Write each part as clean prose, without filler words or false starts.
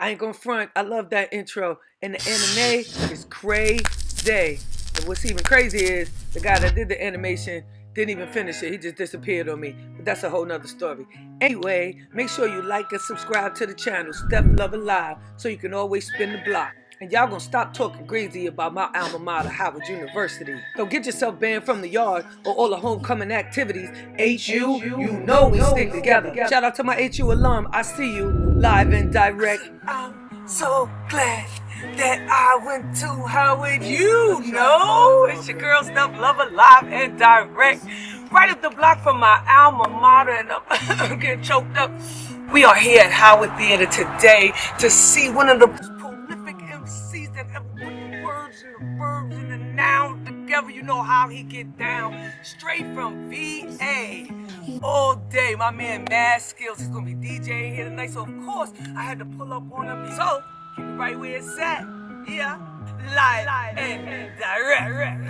I ain't gonna front. I love that intro. And the anime is crazy. And what's even crazy is the guy that did the animation didn't even finish it. He just disappeared on me. But that's a whole nother story. Anyway, make sure you like and subscribe to the channel, STEPH LOVA Live, so you can always spin the block. And y'all gonna stop talking crazy about my alma mater, Howard University. Don't get yourself banned from the yard or all the homecoming activities. HU, you know we stick together. Shout out to my HU alum. I see you live and direct. I'm so glad that I went to Howard, you know. It's your girl, STEPH LOVA Live and Direct. Right up the block from my alma mater, and I'm getting choked up. We are here at Howard Theater today to see one of the prolific MCs that ever put the words and the verbs and the nouns together. You know how he get down. Straight from VA. All day. My man Mad Skills is gonna be DJing here tonight. So of course I had to pull up on him. So keep it right where it's at. Yeah. Live and direct.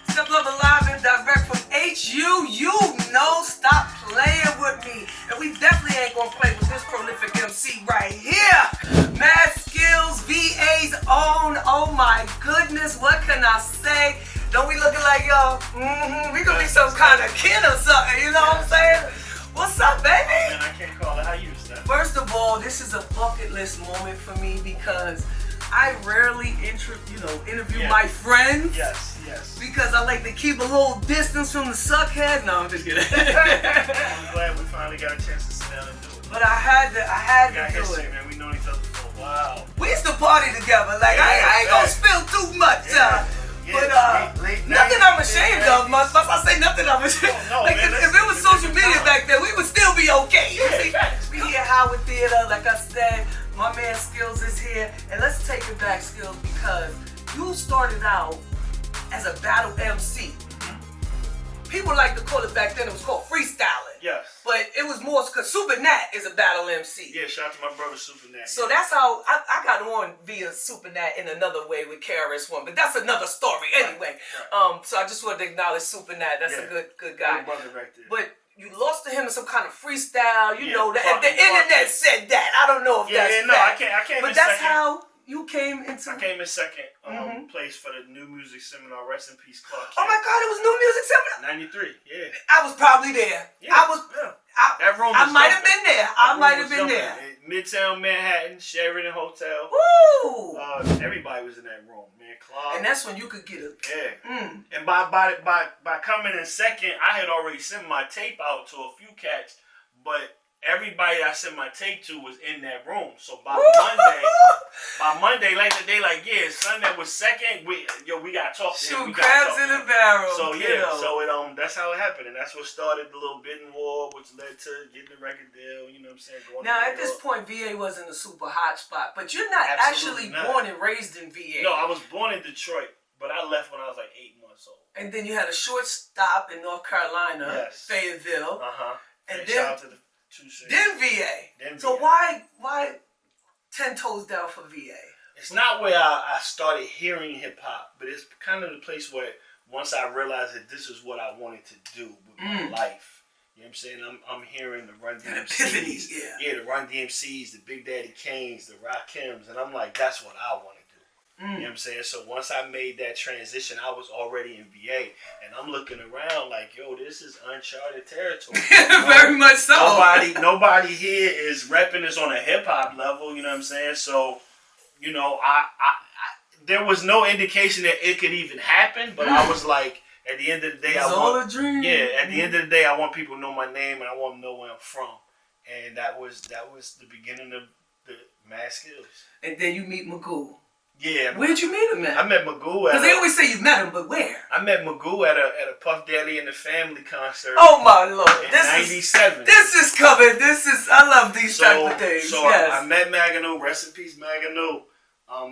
STEPH LOVA Live and Direct from HU. You know, stop playing with me. And we definitely ain't gonna play with this prolific MC right here. Mad Skills, VA's own. Oh my goodness, what can I say? Don't we looking like y'all? We gonna be some kind of kid or something, you know what I'm saying? What's up, baby? Oh, man, I can't call it. How you, Steph? First of all, this is a bucket list moment for me because I rarely interview my friends. Yes. Because I like to keep a little distance from the suckhead. No, I'm just kidding. I'm glad we finally got a chance to sit down and do it. But I had to do history, it. man. We know each other for a while. We used to party together. Like I ain't gonna spill too much. Nothing I'm ashamed of. Must I say nothing I'm ashamed? No, like man, if it was social media back then, we would still be okay. You see? Facts. We here at Howard Theater, like I said. My man SKILLZ is here, and let's take it back, SKILLZ, because you started out as a battle MC. People like to call it back then. It was called freestyling. Yes. But it was more because Super Nat is a battle MC. Yeah, shout out to my brother Super Nat. So that's how I got on via Super Nat in another way with KRS-One, but that's another story anyway. Right. So I just wanted to acknowledge Super Nat. That's a good guy. Good brother right there. But you lost to him in some kind of freestyle. You know that the internet said that. I don't know if that's fact. I can't. But that's how you came into. I came in second place for the New Music Seminar. Rest in peace, Clark. Oh my God! It was New Music Seminar. 93. Yeah. I was probably there. Yeah. That room. I might have been there. I might have been there. Midtown Manhattan, Sheraton Hotel. Woo! Everybody was in that room, man. Clark. And that's when you could get a. Yeah. And by coming in second, I had already sent my tape out to a few cats, but everybody I sent my tape to was in that room. So by Monday, like the day, like son that was second. We gotta talk. Shoot crabs in a barrel. So that's how it happened, and that's what started the little bidding war, which led to getting the record deal. You know what I'm saying? Now at this point, VA wasn't a super hot spot, but you're not actually born and raised in VA. No, I was born in Detroit, but I left when I was like 8 months old. And then you had a short stop in North Carolina, Fayetteville. And then shout out to the Then VA. So why 10 toes down for VA? It's not where I started hearing hip hop, but it's kind of the place where once I realized that this is what I wanted to do with my life. You know what I'm saying? I'm hearing the Run DMCs, the Run DMCs, the Big Daddy Kanes, the Rakims, and I'm like, that's what I want to do. You know what I'm saying? So once I made that transition, I was already in VA, and I'm looking around like, yo, this is uncharted territory. Very much so. Nobody here is repping this on a hip hop level. You know what I'm saying? So, I there was no indication that it could even happen, but I was like, at the end of the day, it's all a dream. Yeah, at the end of the day, I want people to know my name and I want them to know where I'm from, and that was the beginning of the Mad Skills. And then you meet Magoo. Yeah. Where'd you meet him at? I met Magoo at. Because they always say you met him, but where? I met Magoo at a Puff Daddy and the Family concert. Oh my Lord! In '97. This is coming. I love these type of things. So I met Magano. Rest in peace, Magano.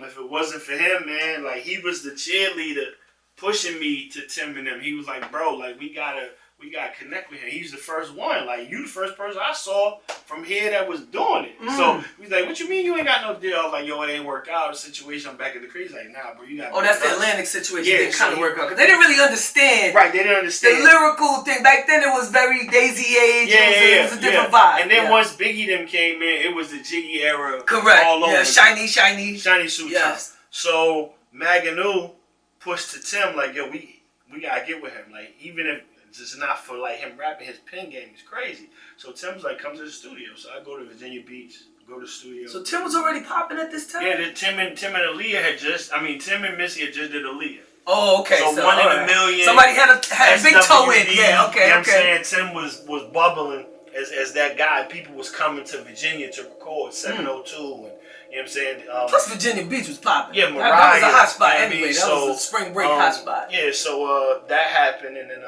If it wasn't for him, man, like he was the cheerleader pushing me to Tim and them. He was like, bro, like we gotta we got to connect with him. He's the first one. Like, you the first person I saw from here that was doing it. So he's like, what you mean you ain't got no deal? I was like, yo, it ain't work out. The situation, I'm back in the crazy. Like, nah, bro, you got. Oh, that's the Atlantic situation. Yeah, didn't kind of work out because they didn't really understand. Right, they didn't understand the lyrical thing. Back then, it was very Daisy Age. It was a different vibe. And then once Biggie them came in, it was the Jiggy era. Correct. All over. Yeah, shiny suit. Yes. So Maganu pushed to Tim like, yo, we gotta get with him. Like, even if it's not for like him rapping, his pen game is crazy. So Tim's like, come to the studio. So I go to Virginia Beach, go to the studio. So Tim was already popping at this time? Yeah, Tim and Aaliyah had just, Tim and Missy had just did Aaliyah. Oh, okay. So one in a million. Somebody had a big toe in. Yeah, okay, you know what I'm saying? Tim was bubbling as that guy. People was coming to Virginia to record 702 and, you know what I'm saying? Plus Virginia Beach was popping. Yeah, Mariah. That was a hot spot anyway. That was a spring break hot spot. Yeah, so that happened, and then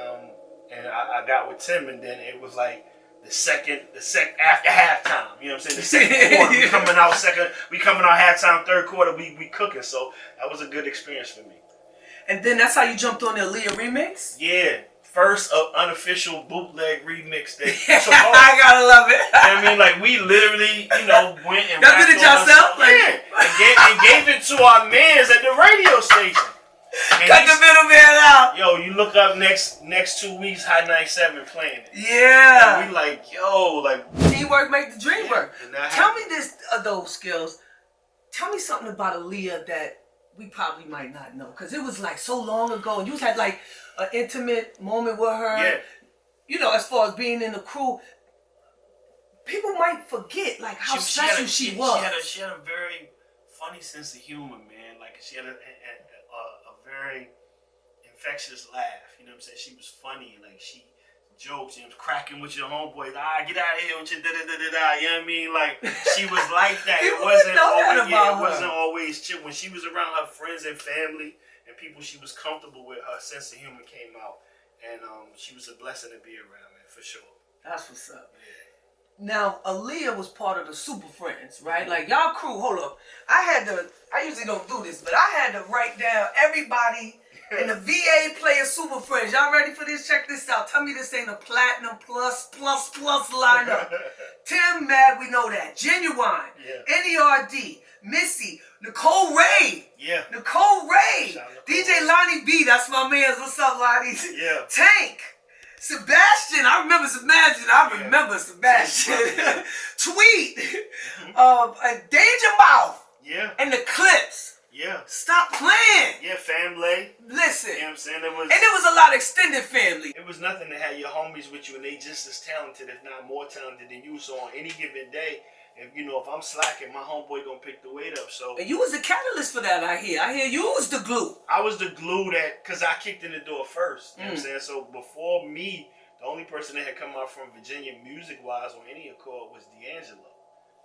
and I got with Tim, and then it was like the second after halftime. You know what I'm saying? The second quarter, we coming out halftime, third quarter, we cooking. So that was a good experience for me. And then that's how you jumped on the Aaliyah remix? Yeah. First unofficial bootleg remix that I gotta love it. I mean, like, we literally, went and y'all did it yourself? And gave it to our mans at the radio station. And cut the middleman out. Yo, you look up next 2 weeks, High 97 playing it. Yeah. And we like, yo, like, teamwork make the dream work. Tell me this, those skills. Tell me something about Aaliyah that we probably might not know, because it was like so long ago, and you had like an intimate moment with her. Yeah. As far as being in the crew, people might forget like how special she was. She had a very funny sense of humor, man. Like, she had a very infectious laugh. You know what I'm saying? She was funny. Like, she jokes, cracking with your homeboys. Get out of here with your da-da-da-da-da. You know what I mean? Like, she was like that. It wasn't always chill. When she was around her friends and family and people she was comfortable with, her sense of humor came out. And she was a blessing to be around, man, for sure. That's what's up. Yeah. Now, Aaliyah was part of the Super Friends, right? Like, y'all crew, hold up. I usually don't do this, but I had to write down everybody in the VA player Super Friends. Y'all ready for this? Check this out. Tell me this ain't a platinum plus lineup. Tim Mad, we know that. Genuine. Yeah. NERD. Missy. Nicole Ray. Yeah. Nicole Ray. DJ Lonnie B. That's my man's. What's up, Lonnie? Yeah. Tank. Sebastian. I remember Sebastian. Tweet. Danger Mouth. Yeah. And the Clips. Yeah. Stop playing. Yeah, family. Listen. You know what I'm saying? It was a lot of extended family. It was nothing to have your homies with you, and they just as talented, if not more talented than you. So on any given day, if I'm slacking, my homeboy gonna pick the weight up. So. And you was the catalyst for that, I hear. I hear you was the glue. I was the glue because I kicked in the door first. You know what I'm saying? So before me, the only person that had come out from Virginia music-wise on any accord was D'Angelo.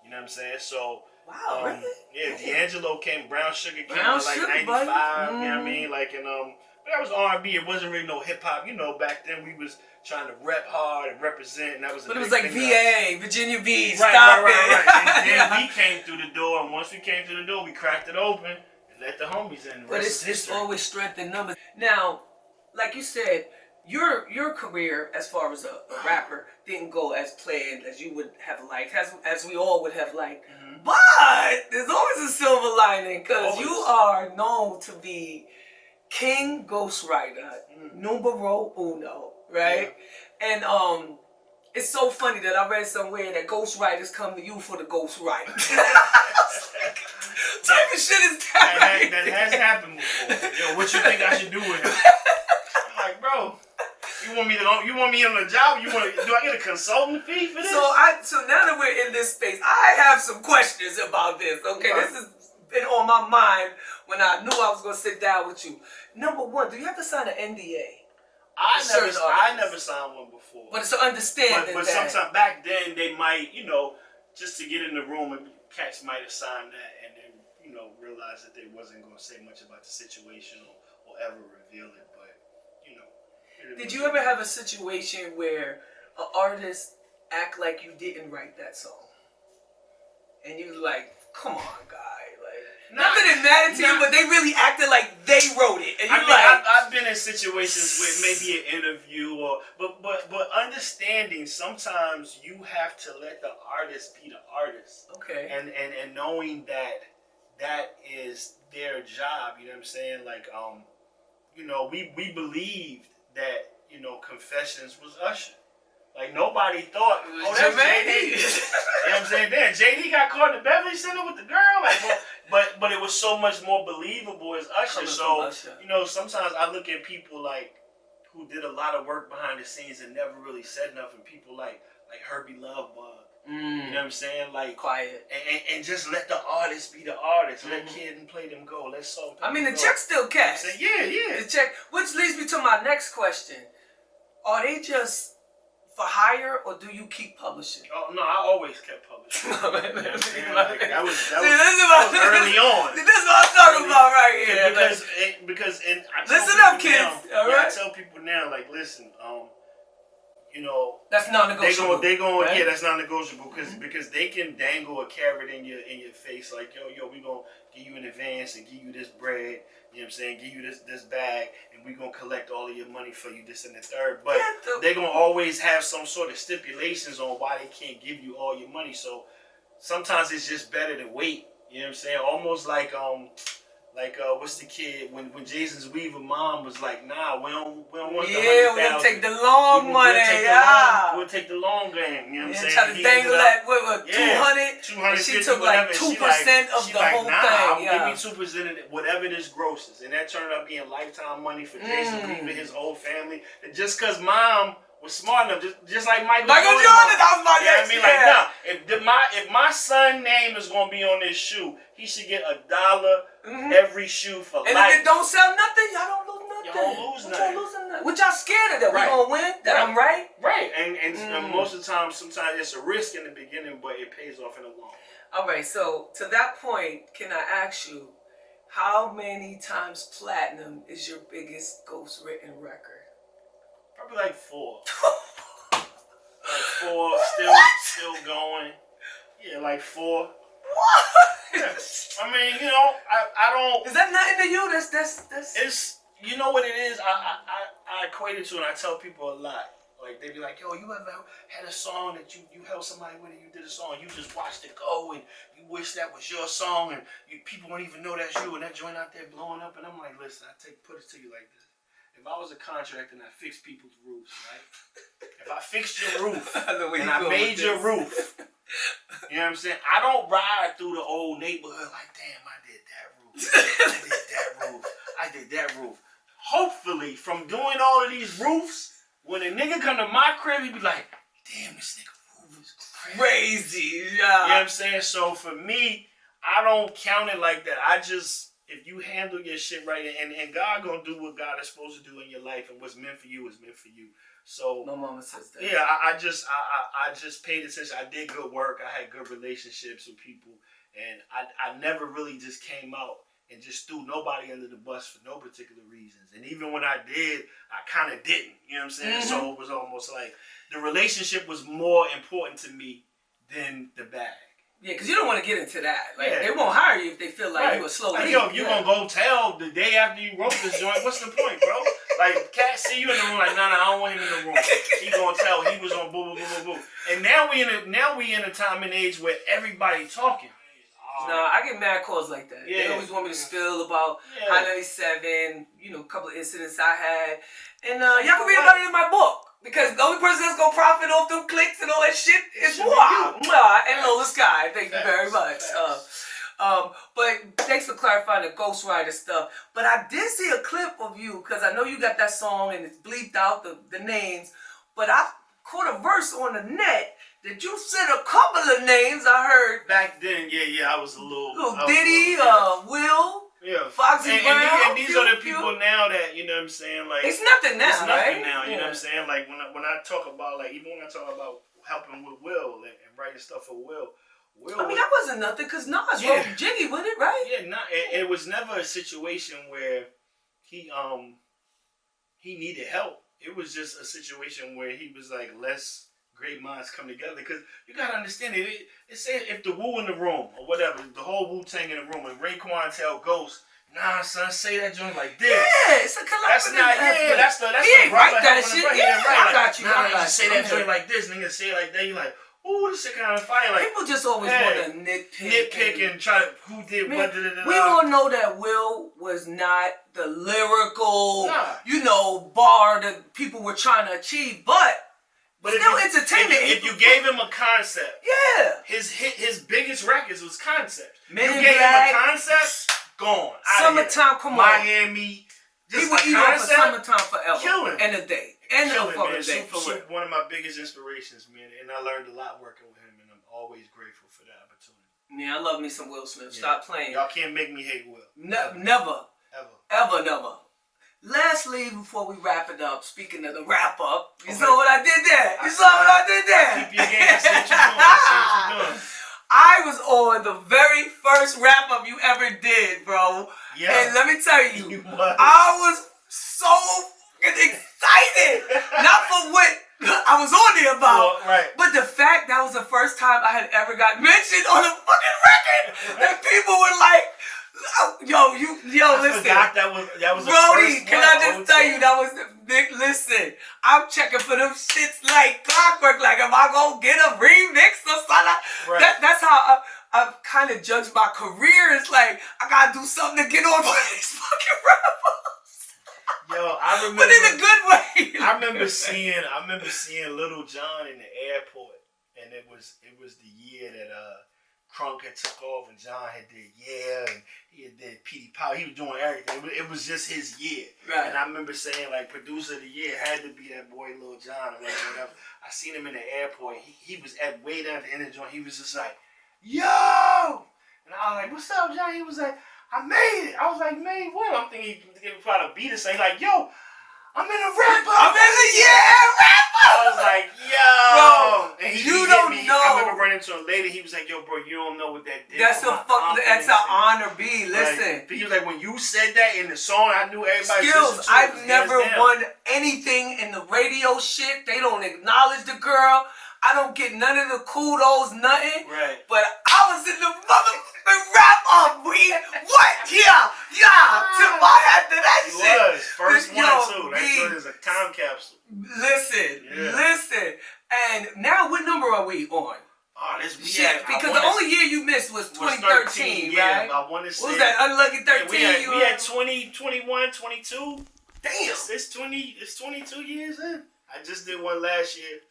You know what I'm saying? So. Wow, really? Yeah, D'Angelo came, Brown Sugar came in like 95, buddy. You know what I mean? Like, but that was R&B, it wasn't really no hip-hop. Back then we was trying to rep hard and represent, and that was But it was like VA, Virginia Beach, right. And then we came through the door, and once we came through the door, we cracked it open and let the homies in. But it's always strength in numbers. Now, like you said, your career as far as a rapper didn't go as planned as you would have liked, as we all would have liked. Mm-hmm. But there's always a silver lining, because you are known to be King Ghostwriter, numero uno, right? Yeah. And it's so funny that I read somewhere that ghostwriters come to you for the ghostwriter. Type of shit is that? That has happened before. Yo, what you think I should do with him? I'm like, bro. You want me on the job? Do I get a consulting fee for this? So now that we're in this space, I have some questions about this. Okay, This has been on my mind when I knew I was gonna sit down with you. Number one, do you have to sign an NDA? I never signed one before. But it's an understanding. But sometimes back then they might, just to get in the room, and cats might have signed that and then, realize that they wasn't gonna say much about the situation or ever reveal it. Did you ever have a situation where an artist act like you didn't write that song? And you like, come on, guy. Like, not that it mattered to you, but they really acted like they wrote it. And I've been in situations with maybe an interview but but understanding sometimes you have to let the artist be the artist. Okay. And knowing that is their job. You know what I'm saying? Like you know, we believed that, you know, Confessions was Usher. Like, nobody thought, oh, that's JD. You know what I'm saying? Damn, JD got caught in the Beverly Center with the girl. Like, but it was so much more believable as Usher. So, you know, sometimes I look at people like who did a lot of work behind the scenes and never really said nothing. People like Herbie Lovebug. You know what I'm saying? Like, quiet. And just let the artist be the artist. Let Kid and Play them go. Let Salt. I mean, the check still cash. You know, yeah. The check, which leads me to my next question. Are they just for hire, or do you keep publishing? Oh no, I always kept publishing. that was early on. This is what I'm talking about right here. Because listen up, kids. All right. I tell people now, like, listen, you know, that's non-negotiable. They going, right? yeah, that's non-negotiable because they can dangle a carrot in your face, like, yo, we gonna give you an advance and give you this bread. You know what I'm saying? Give you this bag, and we're going to collect all of your money for you, this and the third. But they're going to always have some sort of stipulations on why they can't give you all your money. So sometimes it's just better to wait. You know what I'm saying? Almost like what's the kid when Jason's Weaver mom was like, nah, we don't want the $100,000. We'll take the long money. We'll take the long game. You know what I'm saying? Try to dangle that with 200. And she took like 2% of the whole thing. Give me 2% of whatever this grosses, and that turned out being lifetime money for Jason Weaver, his whole family. And just because mom was smart enough, just like Michael Jordan. That was my next. You know what I mean? Like, if my son's name is gonna be on this shoe, he should get $1 every shoe for life. And if it don't sell nothing, y'all don't lose nothing. Y'all don't lose nothing. What y'all scared of that? Right. We gonna win? That I'm right? Right. And most of the time, sometimes it's a risk in the beginning, but it pays off in the long run. All right. So to that point, can I ask you, how many times platinum is your biggest ghostwritten record? Probably like 4. Like 4, still going. Yeah, like 4. What? Yeah. I mean, you know, I don't. Is that nothing to you? That's. It's, you know what it is. I equate it to, and I tell people a lot. Like, they be like, yo, you ever had a song that you held somebody with and you did a song, you just watched it go, and you wish that was your song, and people won't even know that's you, and that joint out there blowing up. And I'm like, listen, put it to you like this. If I was a contractor and I fixed people's roofs, right? If I fixed your roof and I made your roof, you know what I'm saying? I don't ride through the old neighborhood like, damn, I did that roof. I did that roof. Hopefully, from doing all of these roofs, when a nigga come to my crib, he be like, damn, this nigga roof is crazy. Yeah. You know what I'm saying? So for me, I don't count it like that. I just, if you handle your shit right, and God gonna do what God is supposed to do in your life, and what's meant for you is meant for you. So my mama says that. Yeah, I just paid attention. I did good work. I had good relationships with people, and I never really just came out and just threw nobody under the bus for no particular reasons. And even when I did, I kind of didn't. You know what I'm saying? So it was almost like the relationship was more important to me than the bag. Yeah, because you don't want to get into that. Like, they won't hire you if they feel like you a slow lead. Yo, if you're going to go tell the day after you wrote this joint, what's the point, bro? Like, Cat see you in the room like, nah, I don't want him in the room. He going to tell he was on boo, boo, boo, boo, boo. And now we in a time and age where everybody talking. No, I get mad calls like that. They always want me to spill about High 97, you know, a couple of incidents I had. And y'all can read about it in my book. Because the only person that's gonna profit off them clicks and all that shit is and Lola Sky. Thank you very much. But thanks for clarifying the ghostwriter stuff. But I did see a clip of you, because I know you got that song and it's bleeped out the names. But I caught a verse on the net that you said a couple of names. I heard back then. Yeah, I was a little Diddy, Will. Yeah, Foxy Brown, and these are the people now that, you know what I'm saying, like, it's nothing now, it's nothing right? now, you know what I'm saying? Like, when I talk about, like, even when I talk about helping with Will and writing stuff for Will, I mean, that wasn't nothing, because Nas wrote Jiggy with it, right? Yeah, it was never a situation where he needed help. It was just a situation where he was like, let's great minds come together, because you gotta understand it. It said if the Wu in the room or whatever, the whole Wu-Tang in the room, and Raekwon tell Ghost, nah, son, say that joint like this. Yeah, it's a That's collaborative not, effort. that's the He ain't write that helping shit. the Yeah, right. I got you. Nah, I got you. say that joint like this, nigga, say it like that. You like, ooh, this shit kind of fire. Like, people just always want to nitpick and try to who did what. We all know that Will was not the lyrical, you know, bar that people were trying to achieve, but still entertainment. If you gave him a concept, yeah, his biggest records was concepts. Men you in gave Black, him a concept, gone. Summertime, come on, Miami. He would eat off for Summertime forever. Killing. And a day. And a fucking day. Super, one of my biggest inspirations, man. And I learned a lot working with him, and I'm always grateful for that opportunity. Yeah, I love me some Will Smith. Stop playing. Y'all can't make me hate Will. Never. Ever. Lastly, before we wrap it up, speaking of the wrap up, you saw what I did there? You saw what I did there? I keep your game. I see what you're doing. I was on the very first wrap up you ever did, bro. Yeah. And let me tell you, I was so excited. Not for what I was on there about, but the fact that was the first time I had ever got mentioned on a fucking record. And people were like, listen. That was Brody, can I just tell you, that was big. Listen, I'm checking for them shits like clockwork. Like, am I gonna get a remix or something? That's how I've kind of judged my career. It's like, I gotta do something to get on one of these fucking rappers. Yo, I remember, but in a good way. I remember seeing Little John in the airport, and it was the year that Crunk had took off and John had did and he had did Petey Power. He was doing everything. It was just his year. Right. And I remember saying, like, producer of the year had to be that boy Lil John or whatever. I seen him in the airport. He was at way down at the end of the joint. He was just like, yo! And I was like, what's up, John? He was like, I made it. I was like, made what? I'm thinking he was probably beat us. Saying like, yo, I'm in a rap up. I'm in the rap up. I was like, yo. Bro, and he don't know. I remember running to him later. He was like, yo, bro, you don't know what that did. That's an honor, B. Listen. Like, he was like, when you said that in the song, I knew everybody SKILLZ, I've never won anything in the radio shit. They don't acknowledge the girl. I don't get none of the kudos, nothing. Right. But I was in the motherfucking rap up, we. What? Yeah. Tip my hat to that shit. It was. First one, too. That shit is a time capsule. Listen. And now, what number are we on? Oh, because the only year you missed was 2013, right? I want to say. What was that, unlucky 13? We had 20, 21, 22. Damn. It's 22 years in. I just did one last year.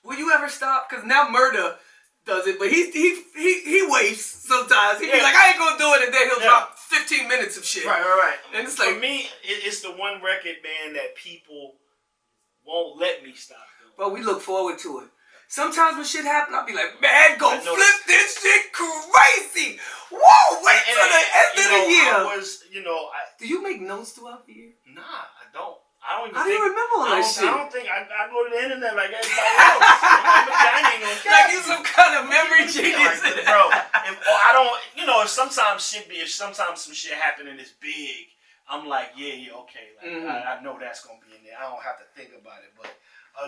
Will you ever stop? Because now Murder does it, but he waits sometimes. He be like, I ain't gonna do it, and then he'll drop 15 minutes of shit. Right. And it's like, for me, it's the one record band that people won't let me stop doing. But we look forward to it. Sometimes when shit happen, I'll be like, man, go flip this shit crazy. Whoa, wait till the end of the year. Do you make notes throughout the year? Nah, I don't. I don't remember all that shit. I don't think I go to the internet like everybody else. I ain't gonna like you some kind of memory genius. Like, bro, if sometimes some shit happen and it's big, I'm like, okay. Like, I know that's gonna be in there. I don't have to think about it. But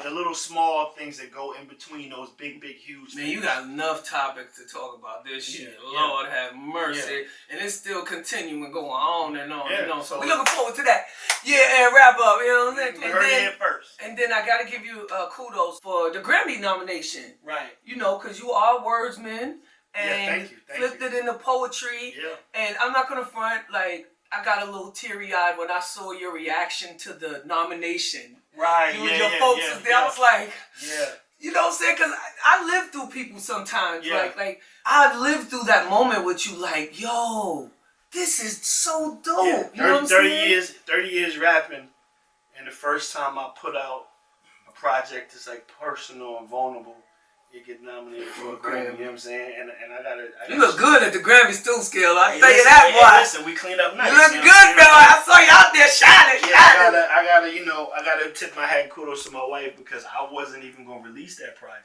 the little small things that go in between those big, huge things. Man, you got enough topics to talk about this shit. Lord have mercy. And it's still continuing, going on and on. So we're looking forward to that. And wrap up, you know what I'm saying? And then I got to give you kudos for the Grammy nomination. Right. Because you are a wordsman. And thank you. flipped it into poetry. Yeah. And I'm not going to front, like, I got a little teary-eyed when I saw your reaction to the nomination. Right, your folks was there. I was like, you know what I'm saying? Because I live through people sometimes. Like I lived through that moment with you, like, yo, this is so dope. Yeah. You know what I'm saying? 30 years rapping, and the first time I put out a project that's like personal and vulnerable, you get nominated for a Grammy, you know what I'm saying? And I gotta you look good at the Grammy Stool Scale, I tell you that, boy. Listen, we cleaned up nice. You look good, bro. I saw you out there shining. I gotta tip my hat and kudos to my wife because I wasn't even gonna release that project.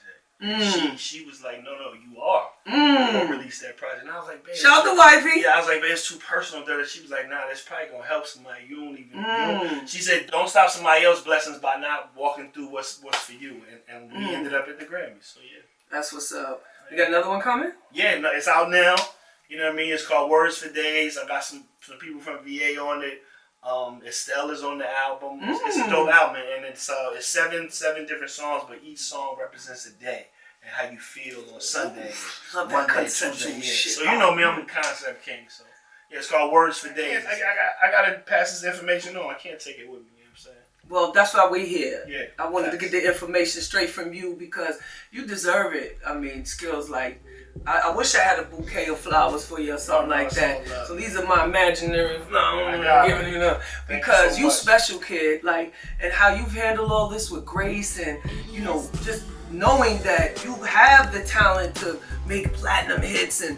She was like, no, you are. I'm gonna release that project. And I was like, babe. Shout out to wifey. Yeah, I was like, babe, it's too personal. She was like, nah, that's probably gonna help somebody. You don't even. She said, don't stop somebody else's blessings by not walking through what's for you. And we ended up at the Grammys. So yeah. That's what's up. You got another one coming? Yeah, it's out now. You know what I mean? It's called Words for Days. I got some people from VA on it. Estelle is on the album. It's a dope album, and it's seven different songs, but each song represents a day and how you feel on Sunday, Monday, Tuesday. Yeah. So you know me, I'm the concept king. So yeah, it's called Words for Days. I gotta pass this information on. I can't take it with me. You know what I'm saying? Well, that's why we're here. Yeah. I wanted to get the information straight from you because you deserve it. I mean, SKILLZ, like, I wish I had a bouquet of flowers for you or something like that. So these are my imaginary flowers, you know, because you special, kid, like, and how you've handled all this with grace and, you know, just knowing that you have the talent to make platinum hits and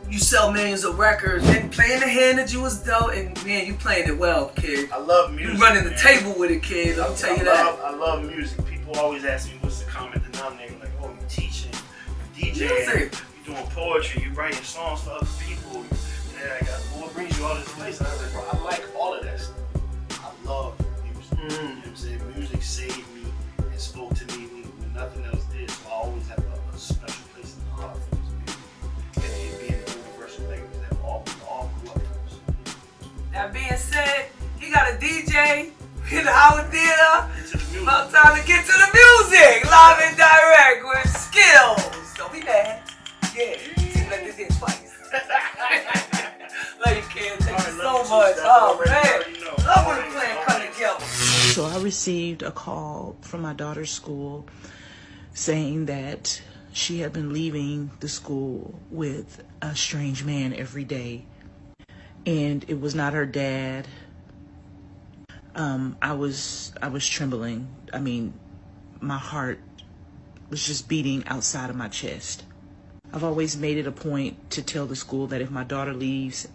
you sell millions of records and playing the hand that you was dealt, and man, you playing it well, kid. I love music. You running the table with it, kid. I'll tell you that. I love music. People always ask me what's the common denominator. Like, oh, you teaching, you DJing, you doing poetry, you writing songs for other people. Yeah, I got what brings you all this place. And I was like, bro, I like all of that stuff. I love music. You know what I'm saying? Music saved me and spoke to me when nothing else did. So I always have a special place in the heart for this music. And it being a universal language that we all grew up with. That being said, he got a DJ in the Howard Theater. About time to get to the music. Live and direct with SKILLZ. Don't be mad. Yeah, seems like this here twice. Love you, kid. Thank you so much. Oh, man. Love when the plan come together. So I received a call from my daughter's school saying that she had been leaving the school with a strange man every day. And it was not her dad. I was trembling. I mean, my heart was just beating outside of my chest. I've always made it a point to tell the school that if my daughter leaves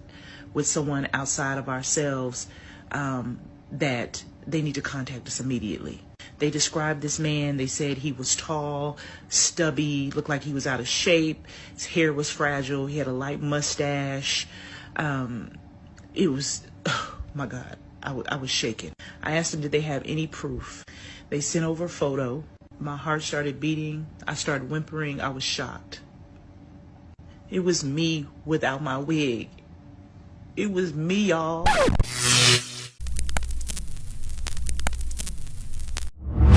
with someone outside of ourselves, that they need to contact us immediately. They described this man. They said he was tall, stubby, looked like he was out of shape. His hair was fragile. He had a light mustache. It was, oh my God, I was shaken. I asked them, did they have any proof? They sent over a photo. My heart started beating. I started whimpering. I was shocked. It was me without my wig. It was me, y'all.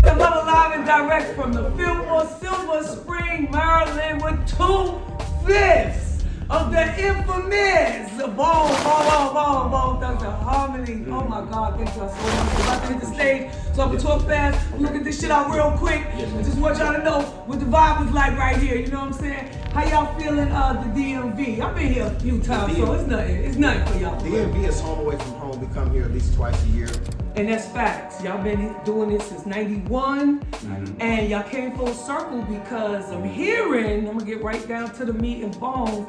Another live and direct from the Fillmore, Silver Spring, Maryland, with 2/5 of the infamous Bout, THUGZ Harmony. Oh my God, thank y'all so much. We're about to hit the stage, so I'm gonna talk fast. We'll get this shit out real quick. I just want y'all to know what the vibe is like right here. You know what I'm saying? How y'all feeling the DMV? I've been here a few times, so it's nothing for y'all. DMV is home away from home. We come here at least twice a year. And that's facts. Y'all been doing this since '91, and y'all came full circle because I'm hearing, I'm gonna get right down to the meat and bones,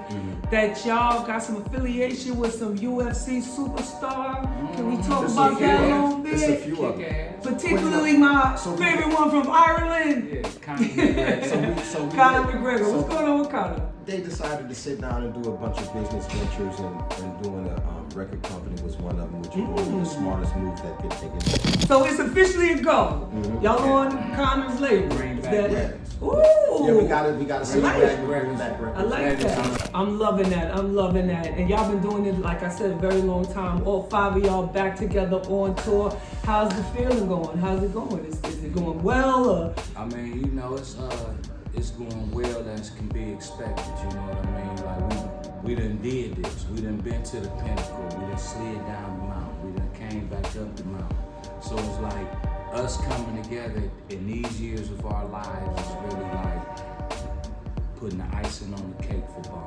that y'all got some affiliation with some UFC superstar. Can we talk about that a little bit? It's a few of them. Particularly my favorite one from Ireland. Yeah, Conor McGregor. Conor McGregor. What's going on with Conor? They decided to sit down and do a bunch of business ventures, and doing a record company was one of them, which was one of the smartest moves that could take it. So it's officially a go. Y'all on Conor's label. Is that Yeah. Ooh. Yeah, we gotta sit back and bring back records. I like that. I'm loving that. And y'all been doing it, like I said, a very long time. All 5 of y'all back together on tour. How's the feeling going? How's it going? Is it going well? Or? I mean, you know, it's going well as can be expected. You know what I mean? Like we done did this. We done been to the pinnacle. We done slid down the mountain. We done came back up the mountain. So it's like us coming together in these years of our lives is really like putting the icing on the cake for Bout.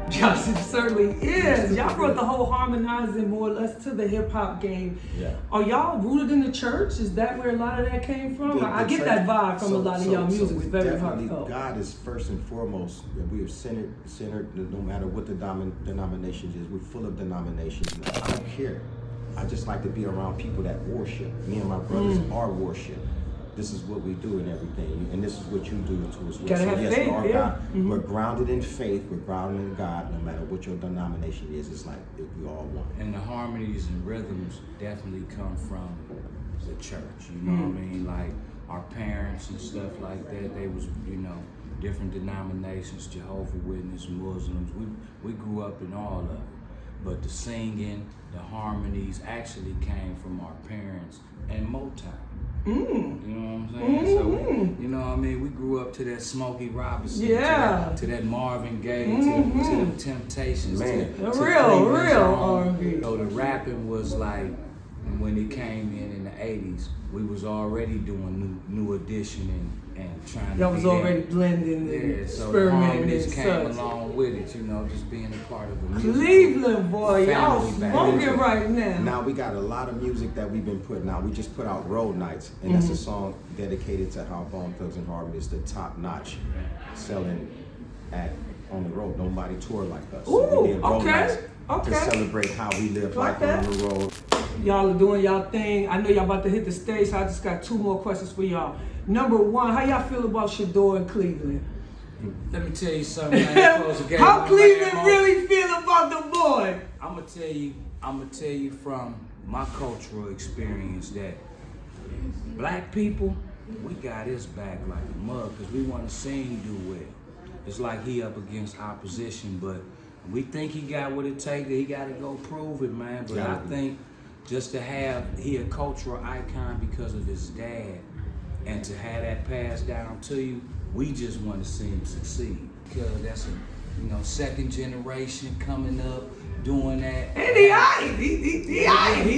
Yes, it certainly is. Y'all brought the whole harmonizing more or less to the hip hop game. Yeah. Are y'all rooted in the church? Is that where a lot of that came from? I get that vibe from a lot of y'all music. It's very heartfelt. God is first and foremost. We are centered no matter what the denomination is. We're full of denominations. I don't care. I just like to be around people that worship. Me and my brothers are worship. This is what we do and everything, and this is what you do to us. Gotta have faith, our yeah. God, we're grounded in faith. We're grounded in God. No matter what your denomination is, it's like we all one. And the harmonies and rhythms definitely come from the church. You know what I mean? Like our parents and stuff like that. They was, you know, different denominations, Jehovah's Witness, Muslims. We grew up in all of it. But the singing, the harmonies actually came from our parents and Motown. You know what I'm saying? So, you know what I mean? We grew up to that Smokey Robinson, to that Marvin Gaye, to the Temptations, to real R&B. So the rapping was like, when it came in the 80s, we was already doing new edition and trying Y'all to was be already that. blending and So the experimenting harmonies and came such. along with it, you know, just being a part of the music. Cleveland, boy, y'all Family back smoking then. right now. Now we got a lot of music that we've been putting out. We just put out Road Nights, and that's a song dedicated to how Bone Thugs and Harmony is the top notch selling on the road. Nobody tour like us. Ooh, So we did Road okay, Nights okay. to celebrate how we live Like life on that. the road. Y'all are doing y'all thing. I know y'all about to hit the stage, so I just got 2 more questions for y'all. Number 1, how y'all feel about Shador in Cleveland? Let me tell you something. Man. How Cleveland really feel about the boy? I'm gonna tell you from my cultural experience that black people, we got his back like a mug because we want to see him do well. It's like he up against opposition, but we think he got what it takes. He got to go prove it, man. But I think just to have he a cultural icon because of his dad, and to have that passed down to you, we just want to see him succeed because that's a second generation coming up doing that. And he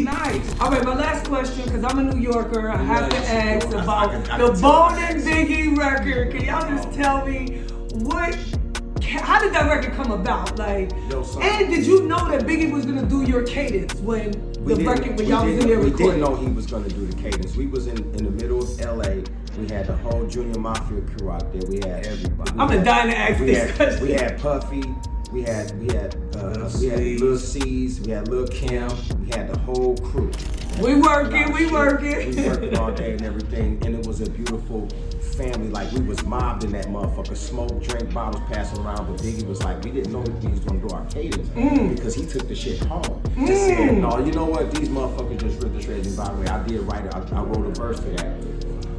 nice. All right, my last question, because I'm a New Yorker, I have to ask about the Bone and Biggie record. Can y'all just tell me how did that record come about? Like, and did you know that Biggie was gonna do your cadence when y'all was in there recording? We didn't know he was gonna do the cadence. We was in the middle of LA. We had the whole Junior Mafia crew out there. We had everybody. I'm dying to ask this question. We had Puffy. We had Lil C's. We had Lil Kim. We had the whole crew. We working. We working all day and everything, and it was a beautiful family. Like, we was mobbed in that motherfucker. Smoke, drink, bottles passing around. But Biggie was like, we didn't know he was gonna do our cadence because he took the shit home. And said, no, you know what? These motherfuckers just ripped the shreds. And by the way, I did write it. I wrote a verse for that.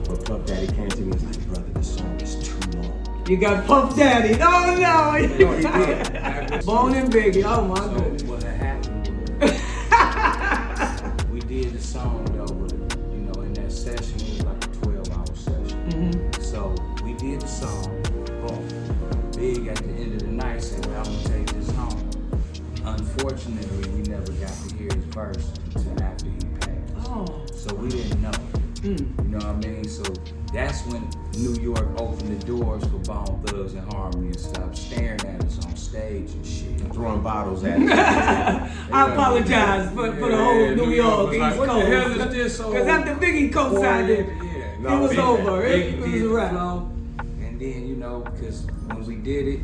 But Puff Daddy came to me and was like, brother, this song is too long. You got Puff Daddy. Oh no! He did. Bone and Biggie. Oh my goodness. What had happened was we did the song though, but in that session it was like a 12-hour session. So we did the song. Boom. Big at the end of the night said, "Well, I'm gonna take this home." Unfortunately, we never got to hear his verse until after he passed. Oh. So we didn't know. You know what I mean? So that's when New York opened the doors for Bone Thugs and Harmony and stopped staring at us on stage and shit. Throwing bottles at us. I apologize for the whole New York East Coast. What the hell is this? Because after Biggie co-signed it, it was over. It was a wrap. And then, because when we did it,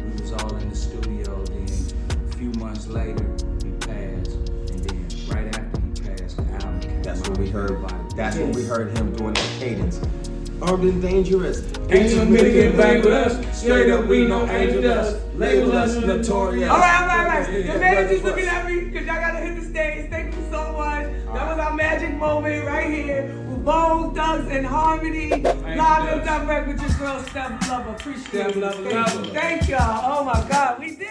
we was all in the studio. Then a few months later, he passed. And then right after he passed, the album came out. That's when we heard him doing that cadence. Urban Dangerous. Ain't no nigga back with us. Straight up, we no angel dust. Label us notorious. All right. The manager's looking at me because y'all gotta hit the stage. Thank you so much. That was our magic moment right here with Bone Thugs and Harmony. Live and direct with your girl STEPH LOVA. Appreciate it. Thank y'all. Oh my God, we did it.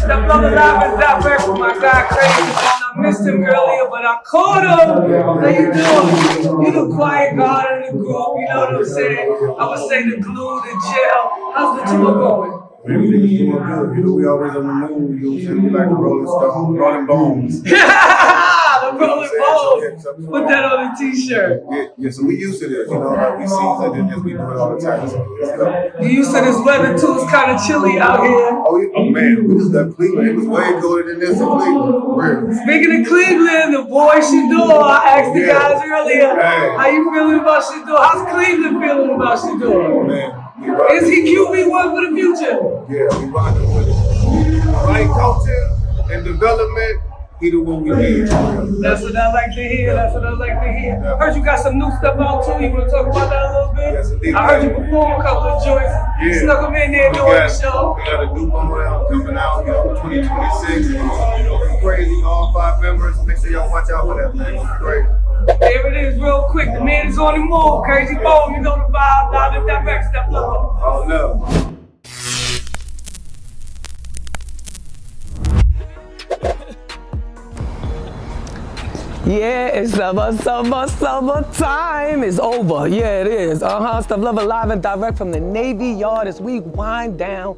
STEPH LOVA live and direct with my guy Crazy. I missed him earlier, but I caught him. How you doing? You the quiet guard of the group, you know what I'm saying? I would say the glue, the gel. How's the tour going? Everything's doing good. We always on the move. You know what I'm saying? We like the Rolling Stones, Rolling Bones. The Rolling Bones. Put that on a t-shirt. Yeah, so we used to this, like we season it, we do it all the time. So, You used to this weather too, it's kind of chilly out here. Oh man, we just left Cleveland. It was way colder than this in Cleveland. Real. Speaking of Cleveland, the boy Shador, I asked the guys earlier, how you feeling about Shador? How's Cleveland feeling about Shador? Man, is he QB1 for the future? Yeah, we rocking with it. Right culture and development, he the one we need. That's what I like to hear. Heard you got some new stuff out too. You want to talk about that a little bit? Yes, indeed. I heard you perform a couple of joints. You snuck them in there doing the show. We got a new one out coming out, 2026. Crazy, all 5 members. Make sure y'all watch out for that, man. It's great. There it is, real quick. The man is on the move. Crazy Bone, you know the vibe. Live and direct, STEPH LOVA. Oh no. Yeah, it's summertime is over. Yeah, it is. STEPH LOVA live and direct from the Navy Yard as we wind down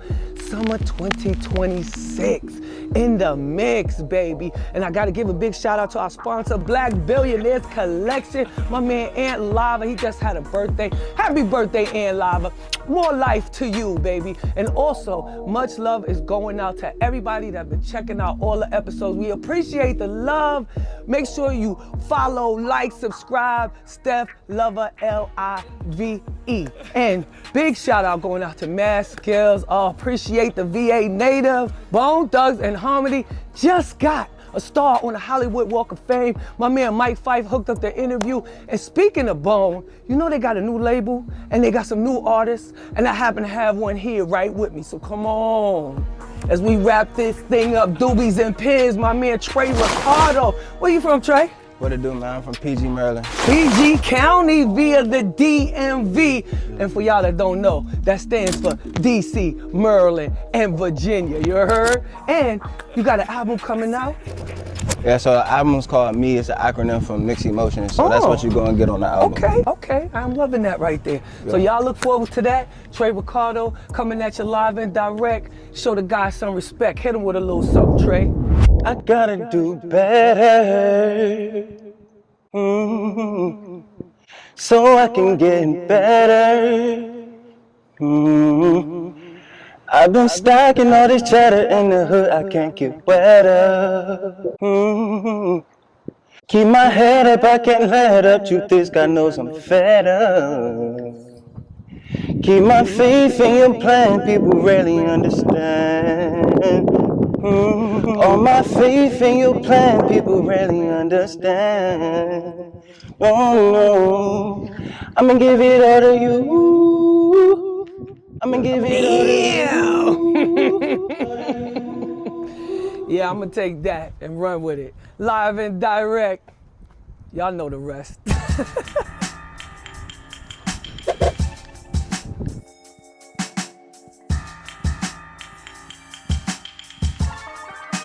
summer 2026. In the mix, baby. And I gotta give a big shout out to our sponsor, Black Billionaires Collection. My man Ant Lava, he just had a birthday. Happy birthday, Ant Lava. More life to you, baby. And also, much love is going out to everybody that's been checking out all the episodes. We appreciate the love. Make sure you follow, like, subscribe, STEPH LOVA, LIVE. And big shout out going out to Mad SKILLZ. Appreciate the VA native. Bone, THUGZ, and Harmony just got a star on the Hollywood Walk of Fame. My man Mike Fife hooked up the interview. And speaking of Bone, you know they got a new label and they got some new artists, and I happen to have one here right with me. So come on, as we wrap this thing up, doobies and pins, my man TREY RICARDO. Where you from, Trey? What it do, man? I'm from PG, Maryland. PG County via the DMV. And for y'all that don't know, that stands for DC, Maryland, and Virginia. You heard? And you got an album coming out? Yeah, so the album's called Me. It's an acronym for Mixed Emotions. So that's what you're gonna get on the album. Okay. I'm loving that right there. Yeah. So y'all look forward to that. TREY RICARDO coming at you live and direct. Show the guy some respect. Hit him with a little something, Trey. I gotta do better, so I can get better. I've been stacking all this cheddar in the hood, I can't get wetter. Keep my head up, I can't let up. Truth is, God knows I'm fed up. Keep my faith in your plan, people rarely understand. All my faith in your plan, people rarely understand. Oh no, I'ma give it all to you. I'ma give it all to you. Yeah, I'ma take that and run with it. Live and direct. Y'all know the rest.